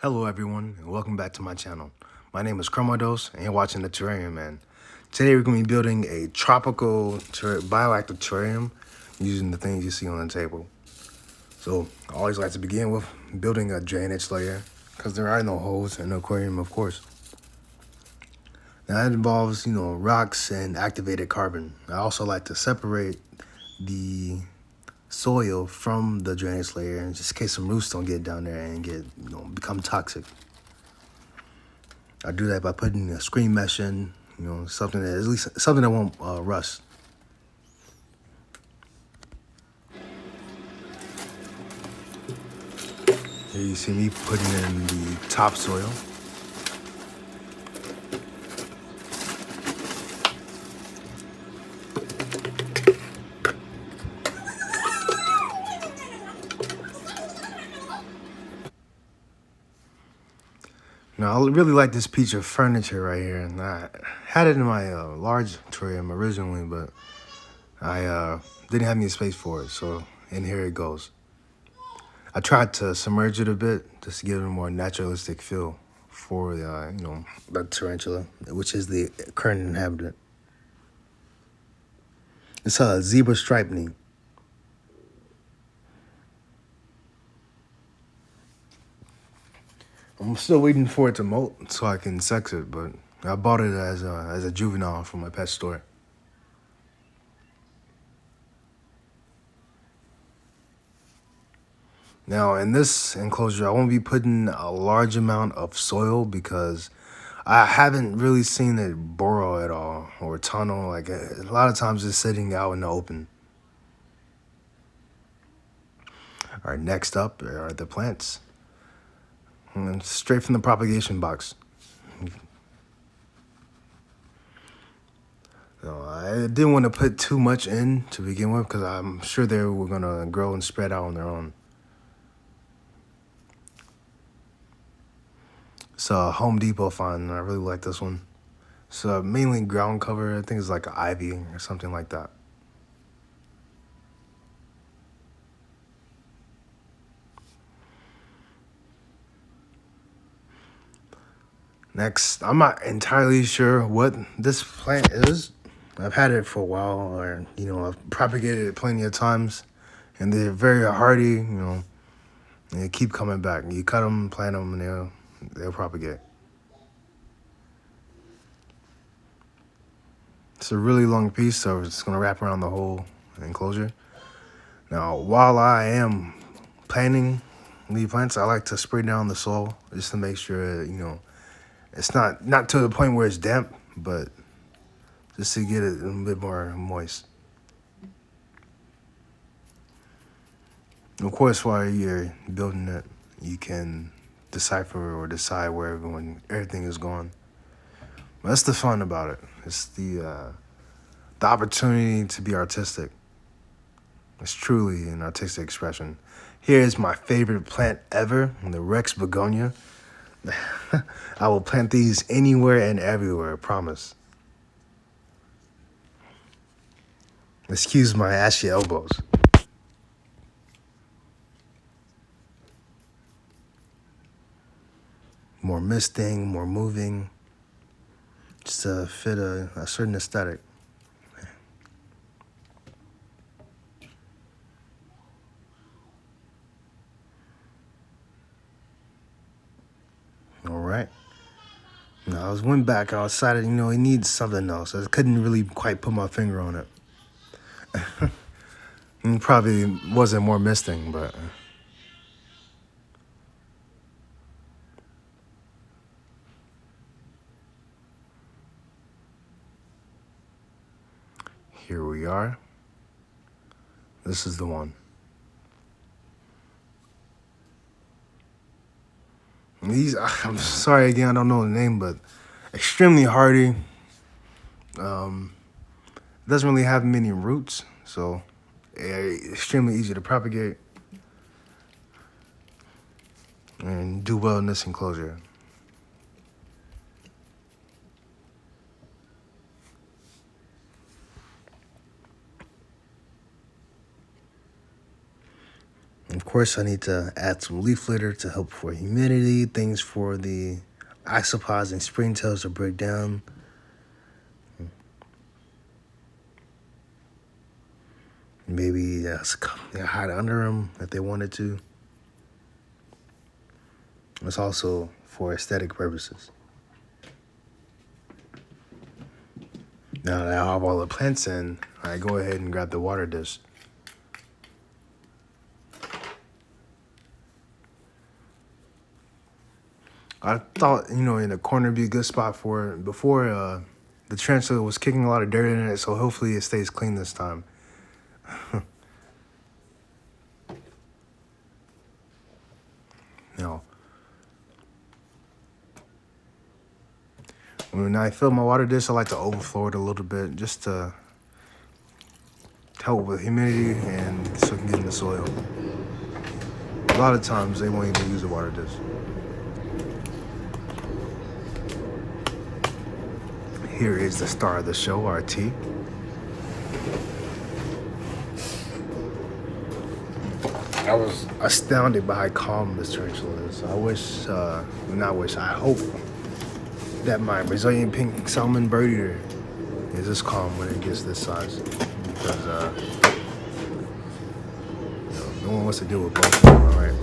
Hello everyone, and welcome back to my channel. My name is Chromodos, and you're watching the Terrarium Man. Today we're going to be building a tropical bioactive terrarium using the things you see on the table. So I always like to begin with building a drainage layer, because there are no holes in the aquarium, of course. Now that involves, rocks and activated carbon. I also like to separate the soil from the drainage layer, just in case some roots don't get down there and become toxic. I do that by putting a screen mesh in, something that at least something that won't rust. Here you see me putting in the topsoil. Now I really like this piece of furniture right here, and I had it in my large terrarium originally, but I didn't have any space for it, so and here it goes. I tried to submerge it a bit just to give it a more naturalistic feel for the tarantula, which is the current inhabitant. It's a zebra stripe knee. I'm still waiting for it to molt so I can sex it, but I bought it as a juvenile from my pet store. Now, in this enclosure, I won't be putting a large amount of soil because I haven't really seen it burrow at all or tunnel. Like a lot of times it's sitting out in the open. All right, next up are the plants. And straight from the propagation box. I didn't want to put too much in to begin with because I'm sure they were going to grow and spread out on their own. It's a Home Depot find. I really like this one. It's mainly ground cover. I think it's like an ivy or something like that. Next, I'm not entirely sure what this plant is. I've had it for a while, or I've propagated it plenty of times, and they're very hardy. And they keep coming back. You cut them, plant them, and they'll propagate. It's a really long piece, so it's gonna wrap around the whole enclosure. Now, while I am planting leaf plants, I like to spray down the soil just to make sure it's not to the point where it's damp, but just to get it a little bit more moist. Of course, while you're building it, you can decipher or decide where everything is going. But that's the fun about it. It's the opportunity to be artistic. It's truly an artistic expression. Here is my favorite plant ever, the Rex begonia. I will plant these anywhere and everywhere, I promise. Excuse my ashy elbows. More misting, more moving, just to fit a certain aesthetic. All right. Now, I went back, I decided, it needs something else. I couldn't really quite put my finger on it. It probably wasn't more misting, but here we are. This is the one. These, I'm sorry again, I don't know the name, but extremely hardy. Doesn't really have many roots, so extremely easy to propagate and do well in this enclosure. Of course, I need to add some leaf litter to help for humidity, things for the isopods and springtails to break down. Maybe hide under them if they wanted to. It's also for aesthetic purposes. Now that I have all the plants in, I go ahead and grab the water dish. I thought, in the corner would be a good spot for it. Before, the tarantula was kicking a lot of dirt in it, so hopefully it stays clean this time. Now, when I fill my water dish, I like to overflow it a little bit just to help with humidity and so it can get in the soil. A lot of times they won't even use the water dish. Here is the star of the show, RT. I was astounded by how calm this tarantula is. I hope that my Brazilian pink salmon bird eater is this calm when it gets this size. Because no one wants to deal with both of them, all right?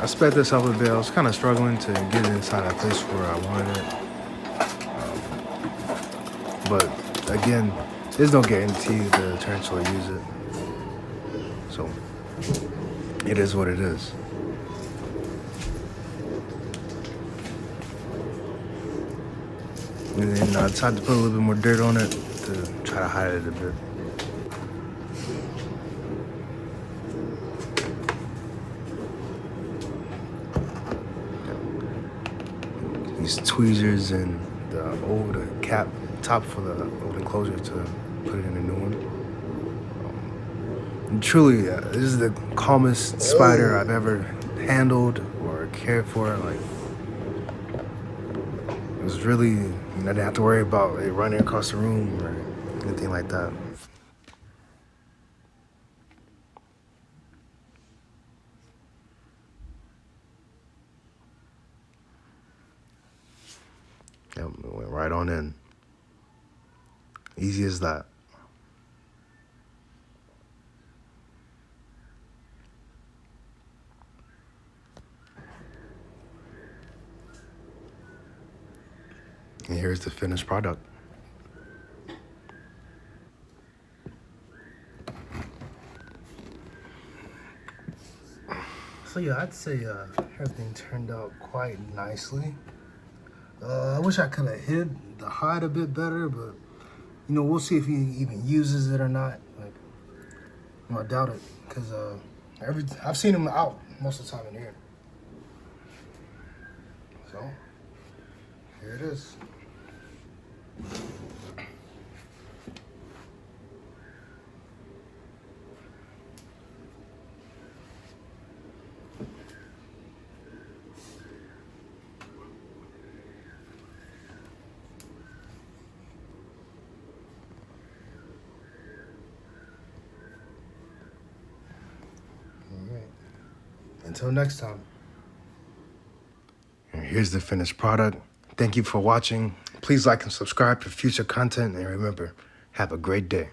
I sped this up a bit. I was kind of struggling to get it inside a place where I wanted it. But again, there's no guarantee the tarantula use it. So it is what it is. And then I decided to put a little bit more dirt on it to try to hide it a bit. These tweezers and the old top for the old enclosure to put it in a new one. And truly, this is the calmest spider I've ever handled or cared for. Like, it was really, I didn't have to worry about it running across the room or anything like that. Yep, it went right on in. Easy as that. And here's the finished product. So yeah, I'd say everything turned out quite nicely. I wish I could have hid the hide a bit better, but we'll see if he even uses it or not. Like, I doubt it, because I've seen him out most of the time in here. So here it is. Until next time. And here's the finished product. Thank you for watching. Please like and subscribe for future content. And remember, have a great day.